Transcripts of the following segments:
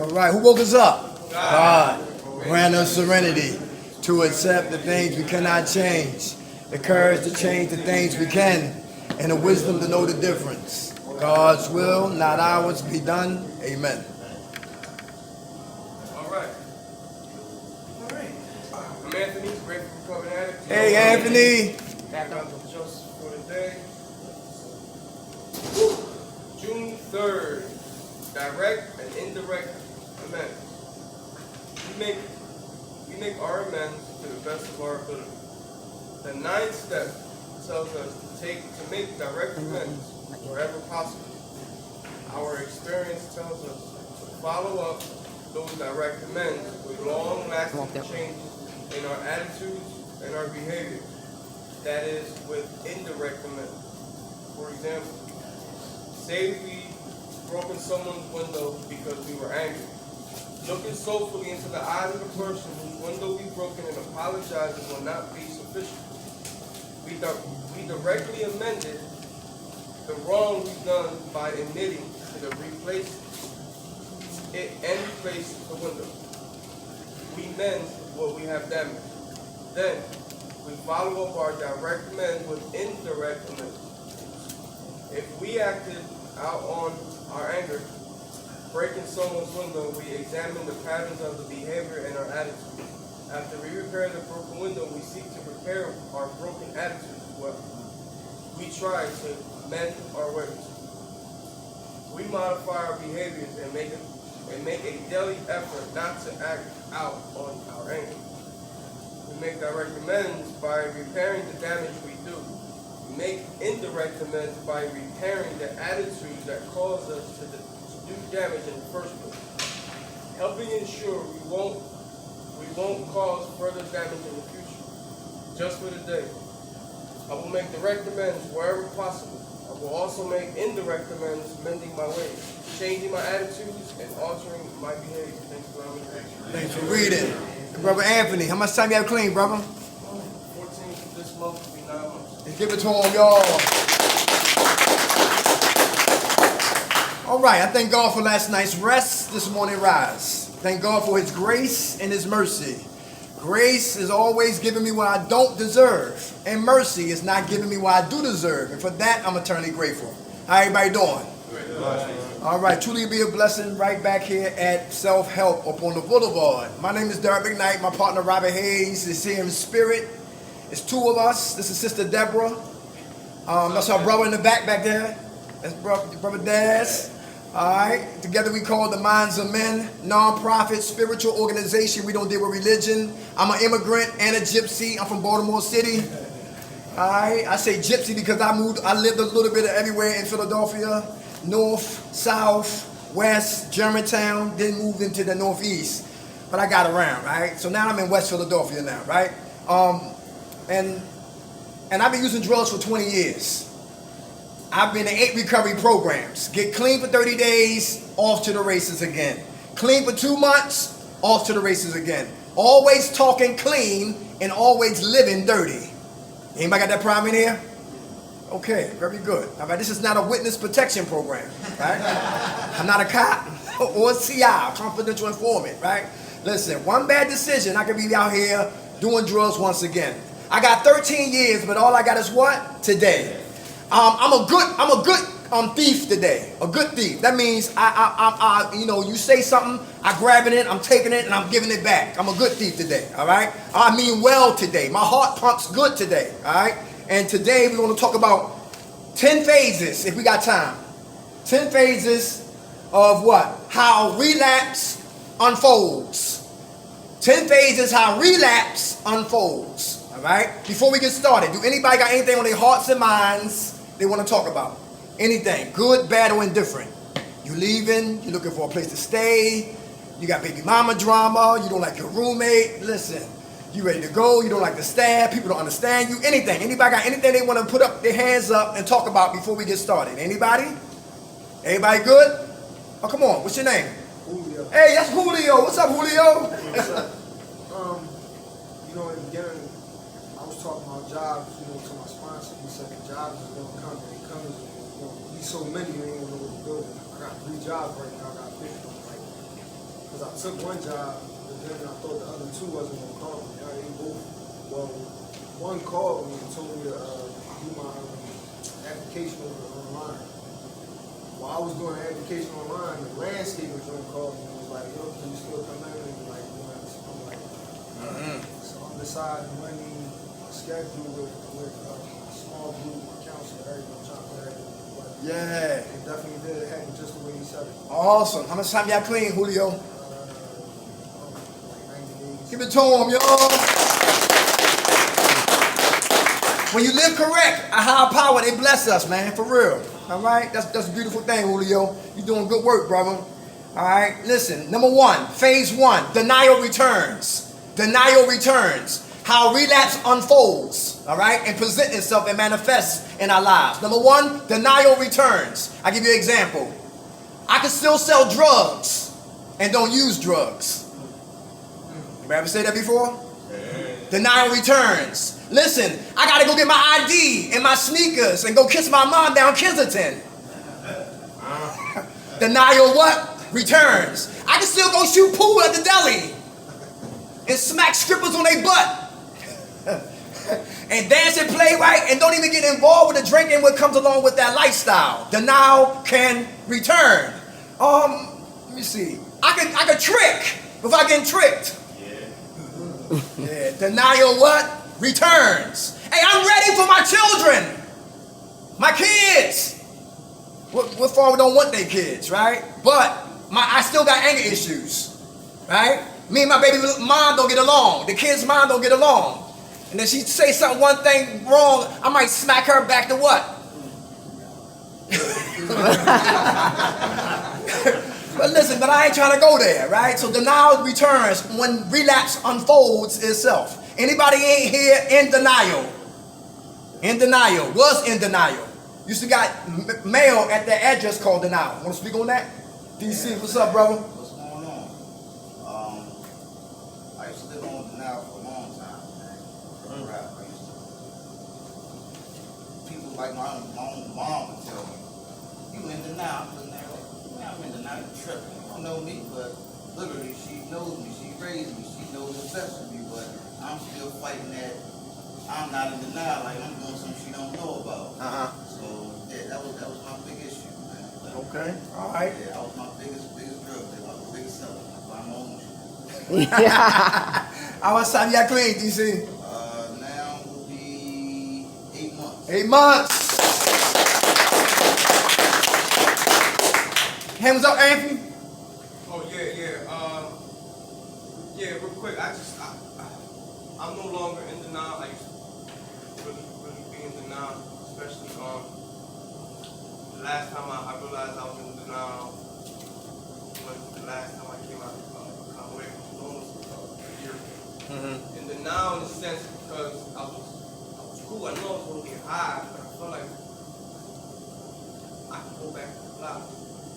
All right, who woke us up? God. Grant us serenity to accept the things we cannot change, the courage to change the things we can, and the wisdom to know the difference. God's will, not ours, be done. Amen. All right. I'm Anthony, grateful for coming at it. Hey, Anthony. Back up with Joseph for today. June 3rd. Direct and indirect amends. We make our amends to the best of our ability. The 9th step tells us to make direct amends wherever possible. Our experience tells us to follow up those direct amends with long-lasting changes in our attitudes and our behaviors. That is, with indirect amends. For example, say we broke in someone's window because we were angry. Looking soulfully into the eyes of the person whose window we broken and apologizing will not be sufficient. We directly amended the wrong we've done by admitting to replace the window. We mend what we have damaged. Then we follow up our direct amends with indirect amends. If we acted out on our anger, breaking someone's window, we examine the patterns of the behavior and our attitude. After we repair the broken window, we seek to repair our broken attitude as well. We try to mend our ways. We modify our behaviors and make a daily effort not to act out on our anger. We make direct amends by repairing the damage we do. We make indirect amends by repairing the attitudes that cause us to do damage in the first place, helping ensure we won't cause further damage in the future. Just for today, I will make direct amends wherever possible. I will also make indirect amends, mending my ways, changing my attitudes, and altering my behavior. Thanks for allowing me to read. Thanks for reading. Brother Anthony, how much time you have clean, brother? 14th this month will be 9 months. Let's give it to him, y'all. All right, I thank God for last night's rest, this morning rise. Thank God for his grace and his mercy. Grace is always giving me what I don't deserve, and mercy is not giving me what I do deserve. And for that, I'm eternally grateful. How everybody doing? All right, truly be a blessing right back here at Self-Help up on the Boulevard. My name is Derek McKnight. My partner Robert Hayes is here in spirit. It's 2 of us. This is Sister Deborah. That's our brother in the back there. That's Brother Daz. All right, together we call the Minds of Men, non-profit spiritual organization. We don't deal with religion. I'm an immigrant and a gypsy. I'm from Baltimore City. All right, I say gypsy because I lived a little bit of everywhere in Philadelphia, north, south, west, Germantown, then moved into the northeast. But I got around, right? So now I'm in West Philadelphia now, right? And I've been using drugs for 20 years. I've been in 8 recovery programs. Get clean for 30 days, off to the races again. Clean for 2 months, off to the races again. Always talking clean and always living dirty. Anybody got that problem in here? Okay, very good. All right, this is not a witness protection program, right? I'm not a cop or a CI, confidential informant, right? Listen, one bad decision, I could be out here doing drugs once again. I got 13 years, but all I got is what? Today. I'm a good thief today. A good thief. That means you say something, I grab it, I'm taking it, and I'm giving it back. I'm a good thief today. All right. I mean well today. My heart pumps good today. All right. And today we're going to talk about 10 phases, if we got time. 10 phases of what? How relapse unfolds. 10 phases how relapse unfolds. All right. Before we get started, do anybody got anything on their hearts and minds they want to talk about? Anything, good, bad, or indifferent? You leaving, you looking for a place to stay, you got baby mama drama, you don't like your roommate, listen, you ready to go, you don't like the staff, people don't understand you, anything. Anybody got anything they want to put up their hands up and talk about before we get started? Anybody? Everybody good? Oh, come on, what's your name? Julio. Hey, that's Julio. What's up, Julio? What's up? In the beginning, I was talking about jobs, to my sponsor. He said the jobs is going to come. They come, be so many, you ain't going to know what to do with. I got 3 jobs right now. I got 50 right now. because I took one job, and then I thought the other two wasn't going to call me. Now they both, well, one called me and told me to do my application online. While I was doing the application online, the landscaper joint called me and was like, yo, can you still come in? And like, I'm like, so I'm deciding money, schedule with a small group, my counselor, everything, trying to put everything. But Yeah. it definitely did happen just the way he said it. Awesome. How much time y'all clean, Julio? Like 90 days. Give it to him, y'all. When you live correct, a higher power, they bless us, man, for real. All right? That's a beautiful thing, Julio. You're doing good work, brother. All right? Listen, number one, phase one, denial returns. Denial returns. How relapse unfolds, all right, and presents itself and manifests in our lives. Number one, denial returns. I'll give you an example. I can still sell drugs and don't use drugs. You ever say that before? Denial returns. Listen, I gotta go get my ID and my sneakers and go kiss my mom down Kensington. Denial what? Returns. I can still go shoot pool at the deli and smack strippers on their butt and dance and play right and don't even get involved with the drinking what comes along with that lifestyle. Denial can return. Let me see. I could trick without getting tricked. Yeah. Denial what? Returns. Hey, I'm ready for my children. My kids. What for we don't want their kids, right? But I still got anger issues, right? Me and my baby mom don't get along. The kid's mom don't get along. And then she say something, one thing wrong, I might smack her back to what? But listen, but I ain't trying to go there, right? So denial returns when relapse unfolds itself. Anybody in here in denial? In denial. Was in denial. Used to got mail at the address called denial. Want to speak on that? DC, what's up, brother? What's going on? I used to live on denial for a long time, man. Rap. I used to. People like my own mom would tell me, "You in denial?" I'm in denial. You tripping? You don't know me, but literally, she knows me. She raised me. She knows the best of me, but I'm still fighting that. I'm not in denial. Like I'm doing something she don't know about. So yeah, that was my big issue, man. Like, Okay, all right. yeah, I was my biggest drug dealer. I was the biggest seller. I buy my own shit. How much time y'all clean, DC? Now will be 8 months. 8 months. Hands up, Anthony. Oh yeah, real quick. I'm no longer in denial. I used to really be in denial, especially the last time I realized I was in denial was the last time I came out away from almost a year. In denial in a sense because I was cool. I know I was going to get high, but I felt like I could go back to the block.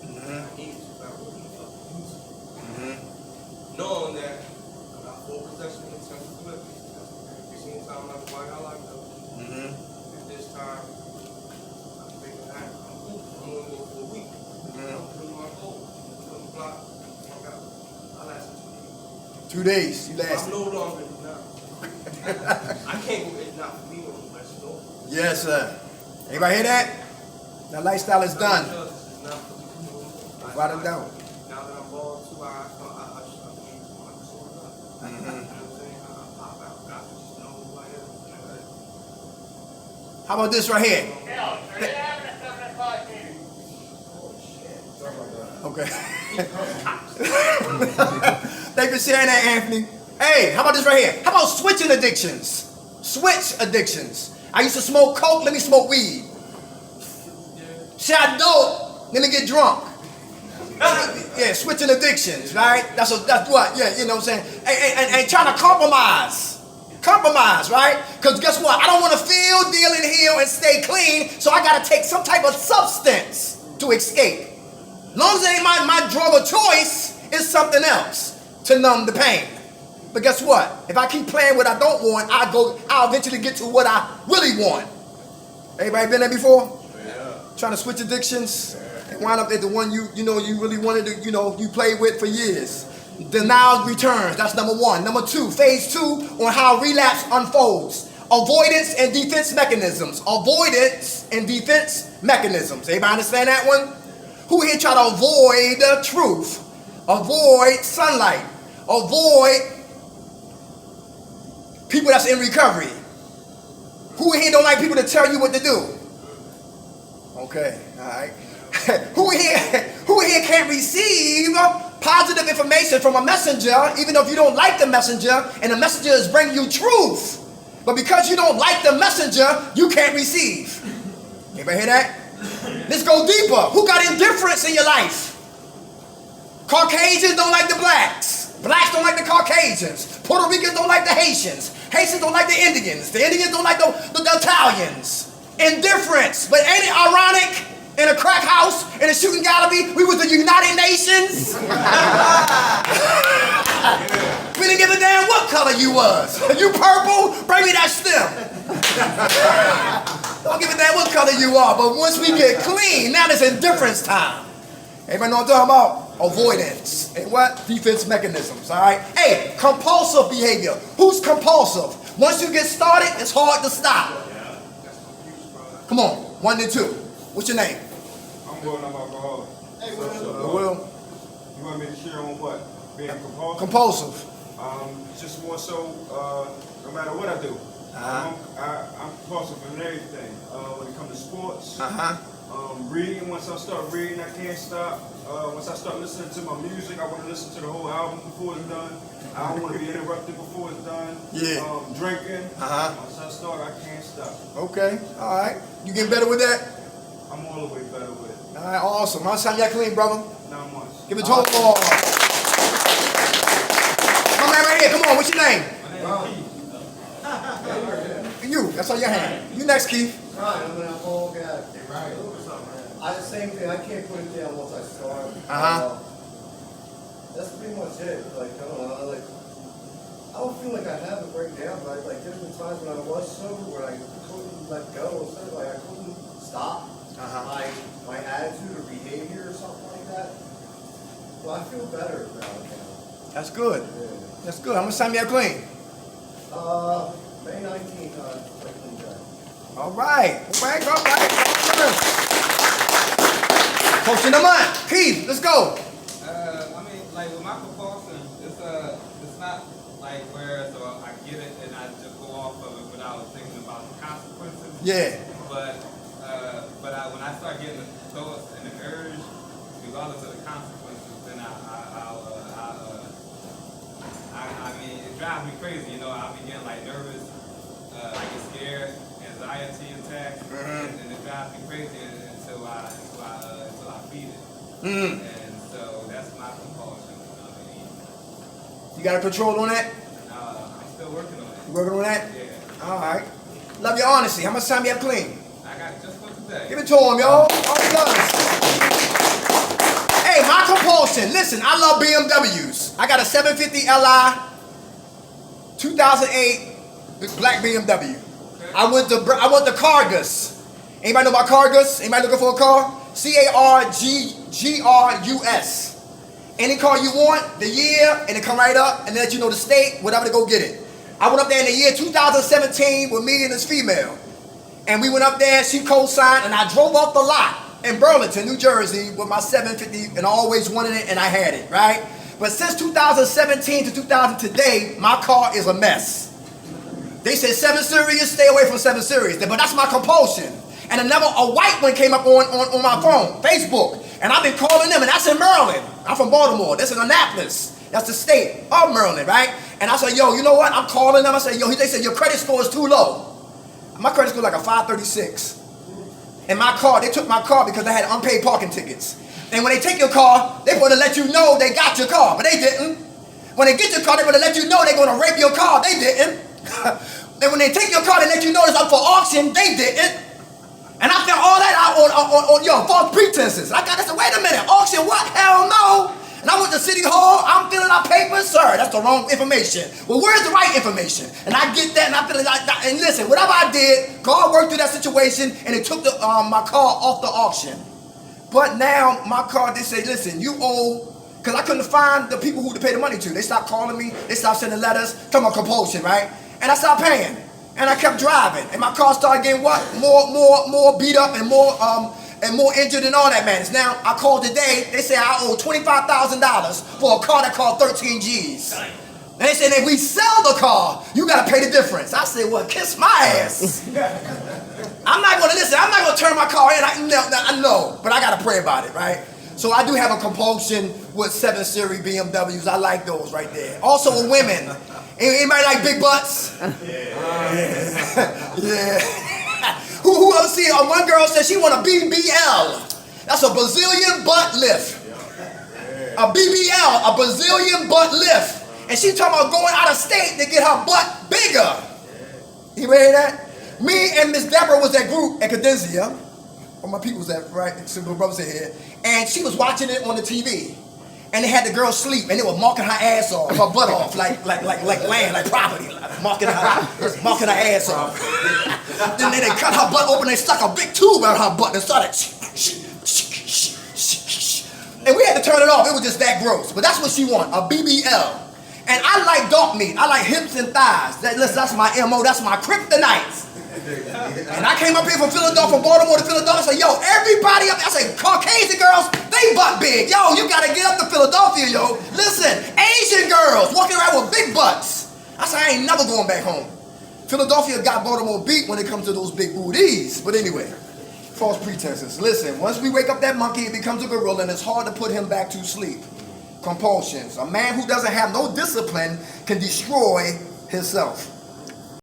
I needed to, but I really felt used. Knowing that I got full possession of the temple delivery. Every single time I was white, I like those. At this time, I'm thinking I'm cool. I'm only going for a week. I'm putting my goal. Put the block. I lasted 2 days. 2 days, you lasted. I'm no longer in denial. I can't go, it's not for me on the West Coast. Yes, sir. Anybody hear that? That lifestyle is done. It's not for me. Write it down. Now that I'm bald too, I need to my sword up. You know what I'm saying? I pop out. God just know who I am. How about this right here? Okay. Thank you for sharing that, Anthony. Hey, how about this right here? How about switching addictions? Switch addictions. I used to smoke coke, let me smoke weed. Shot dope, let me get drunk. Yeah, switching addictions, right? That's what, yeah, you know what I'm saying? And trying to compromise. Compromise, right? Because guess what? I don't want to feel, deal, and heal, and stay clean, so I got to take some type of substance to escape. As long as it ain't my drug of choice, it's something else to numb the pain. But guess what? If I keep playing what I don't want, I'll eventually get to what I really want. Everybody been there before? Yeah. Trying to switch addictions and wind up at the one you really wanted to, you played with for years. Denial returns. That's number one. Number two, phase two on how relapse unfolds. Avoidance and defense mechanisms. Avoidance and defense mechanisms. Everybody understand that one? Who here try to avoid the truth? Avoid sunlight. Avoid people that's in recovery. Who here don't like people to tell you what to do? Okay, all right. Who here can't receive positive information from a messenger, even though if you don't like the messenger, and the messenger is bringing you truth, but because you don't like the messenger, you can't receive. Anybody hear that? Let's go deeper. Who got indifference in your life? Caucasians don't like the blacks. Blacks don't like the Caucasians. Puerto Ricans don't like the Haitians. Haitians don't like the Indians. The Indians don't like the Italians. Indifference. But ain't it ironic? In a crack house, in a shooting gallery, we was the United Nations. We didn't give a damn what color you was. You purple? Bring me that stem. Don't give a damn what color you are. But once we get clean, now it's indifference time. Everybody know what I'm talking about? Avoidance. And what? Defense mechanisms, all right? Hey, compulsive behavior. Who's compulsive? Once you get started, it's hard to stop. Come on, 1 to 2. What's your name? I'm Will, I'm alcoholic. Hey, Will. You want me to share on what? Being compulsive? Compulsive. Just more so, no matter what I do. I'm compulsive in everything. When it comes to sports, reading, once I start reading, I can't stop. Once I start listening to my music, I want to listen to the whole album before it's done. I don't want to be interrupted before it's done. Yeah. Drinking. Once I start, I can't stop. Okay, all right. You getting better with that? I'm all the way better with it. All right, awesome. How much time you got clean, brother? Not much. Give it to him more. My man right here, come on, what's your name? You, that's on your hand. You next, Keith. Right, I'm an alcoholic addict. Right. I the same thing. I can't put it down once I start. That's pretty much it. Like I don't know. Like I don't feel like I have a breakdown, but like there's been times when I was sober where I couldn't let go. So like I couldn't stop my attitude or behavior or something like that. Well, I feel better about it now. That's good. Yeah. That's good. How much time you got clean? May 19th, like clean back. All right. All right, all right. Coach in the month. Keith, let's go. I mean, like with my compulsion, it's not like where so I get it and I just go off of it without thinking about the consequences. Yeah. But when I start getting the thoughts and the urge, regardless of the consequences, then I mean, it drives me crazy. You know, I begin like nervous, I get scared, anxiety attacks, and it drives me crazy until I feed it. And so that's my compulsion. You got a control on that? I'm still working on it. You working on that? Yeah. All right. Love your honesty. How much time you have clean? I got just for today. Give it to him, yo. All he does. Hey, my compulsion. Listen, I love BMWs. I got a 750 Li 2008 black BMW. Okay. I went to Cargus. Anybody know about Cargus? Anybody looking for a car? CARGRUS. Any car you want, the year, and it come right up, and then let you know the state, whatever to go get it. I went up there in the year 2017 with me and this female. And we went up there, she co-signed, and I drove off the lot in Burlington, New Jersey with my 750, and I always wanted it, and I had it, right? But since 2017 to 2000 today, my car is a mess. They said 7 Series, stay away from 7 Series, but that's my compulsion. And a white one came up on my phone, Facebook, and I've been calling them, and that's in Maryland. I'm from Baltimore, that's in Annapolis. That's the state of Maryland, right? And I said, yo, you know what? I'm calling them. I said, yo, they said your credit score is too low. My credit score is like a 536. And my car, they took my car because I had unpaid parking tickets. And when they take your car, they're going to let you know they got your car, but they didn't. When they get your car, they're going to let you know they're going to rape your car. They didn't. And when they take your car, they let you know it's up for auction. They didn't. And I found all that out on false pretenses. I said, wait a minute, auction what? Hell no. And I went to City Hall, I'm filling out papers, sir, that's the wrong information. Well, where's the right information? And I get that, and I feel like, and listen, whatever I did, God worked through that situation, and it took my car off the auction. But now, my car, they say, listen, you owe Because I couldn't find the people who to pay the money to. They stopped calling me. They stopped sending letters. Talking about compulsion, right? And I stopped paying. And I kept driving. And my car started getting what? More beat up and more injured and all that, man. Now, I called today. They say I owe $25,000 for a car that cost 13 G's. And they said if we sell the car, you got to pay the difference. I said, well, kiss my ass. I'm not going to listen. I'm not going to turn my car in. I know, but I got to pray about it, right? So I do have a compulsion with 7 Series BMWs. I like those right there. Also with women. Anybody like big butts? Yeah. Who else see? One girl said she want a BBL. That's a Brazilian butt lift. A BBL, a Brazilian butt lift. And she talking about going out of state to get her butt bigger. You hear that? Me and Miss Deborah was that group at Cadencia. All my people's that, right? Some brothers in here. And she was watching it on the TV. And they had the girl sleep, and they were marking her ass off, her butt off, like land, like property, marking her ass off. Then they cut her butt open, they stuck a big tube out her butt and started. And we had to turn it off. It was just that gross. But that's what she want, a BBL. And I like dark meat. I like hips and thighs. That's my MO. That's my kryptonite. And I came up here from Philadelphia, from Baltimore to Philadelphia. I said, yo, everybody up there, I said, Caucasian girls, they butt big. Yo, you got to get up to Philadelphia, yo. Listen, Asian girls walking around with big butts. I said, I ain't never going back home. Philadelphia got Baltimore beat when it comes to those big booties. But anyway, false pretenses. Listen, once we wake up that monkey, it becomes a gorilla, and it's hard to put him back to sleep. Compulsions. A man who doesn't have no discipline can destroy himself.